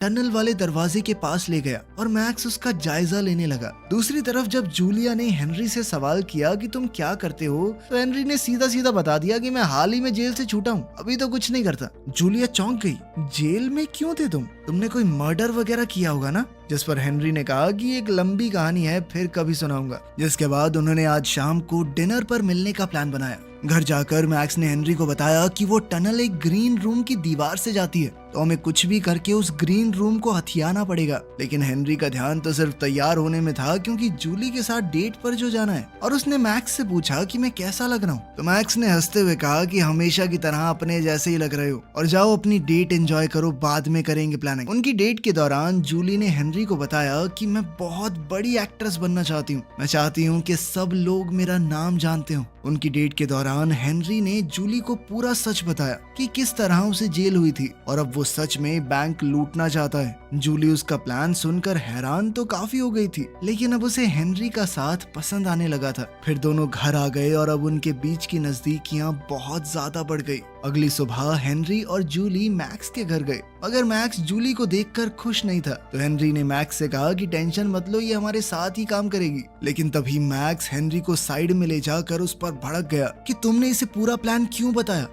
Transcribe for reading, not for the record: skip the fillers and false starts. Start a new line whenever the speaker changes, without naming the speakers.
Tunnel वाले दरवाजे के पास ले गया और मैक्स उसका जायजा लेने लगा। दूसरी तरफ जब जूलिया ने हेनरी से सवाल किया कि तुम क्या करते हो, तो हेनरी ने सीधा सीधा बता दिया कि मैं हाल ही में जेल से छूटा हूँ, अभी तो कुछ नहीं करता। जूलिया चौंक गई। जेल में क्यों थे तुमने कोई मर्डर वगैरह किया होगा ना? जिस पर हेनरी ने कहा कि एक लंबी कहानी है, फिर कभी सुनाऊंगा। जिसके बाद उन्होंने आज शाम को डिनर पर मिलने का प्लान बनाया। घर जाकर मैक्स ने हेनरी को बताया कि वो टनल एक ग्रीन रूम की दीवार से जाती है, तो हमें कुछ भी करके उस ग्रीन रूम को हथियाना पड़ेगा। लेकिन हेनरी का ध्यान तो सिर्फ तैयार होने में था, क्योंकि जूली के साथ डेट पर जो जाना है। और उसने मैक्स से पूछा कि मैं कैसा लग रहा हूँ, तो मैक्स ने हंसते हुए कहा कि हमेशा की तरह अपने जैसे ही लग रहे हो, और जाओ अपनी डेट एंजॉय करो, बाद में करेंगे प्लानिंग। उनकी डेट के दौरान जूली ने हेनरी को बताया कि मैं बहुत बड़ी एक्ट्रेस बनना चाहती हूँ, मैं चाहती हूँ कि सब लोग मेरा नाम जानते हो। उनकी डेट के दौरान हेनरी ने जूली को पूरा सच बताया कि किस तरह उसे जेल हुई थी, और अब वो सच में बैंक लूटना चाहता है। जूली उसका प्लान सुनकर हैरान तो काफी हो गई थी, लेकिन अब उसे हेनरी का साथ पसंद आने लगा था। फिर दोनों घर आ गए और अब उनके बीच की नजदीकियां बहुत ज्यादा बढ़ गई। अगली सुबह हेनरी और जूली मैक्स के घर गए, मगर मैक्स जूली को देखकर खुश नहीं था। तो हेनरी ने मैक्स से कहा कि टेंशन मत लो, ये हमारे साथ ही काम करेगी। लेकिन तभी मैक्स हेनरी को साइड में ले जाकर उस पर भड़क गया कि तुमने इसे पूरा प्लान क्यों बताया।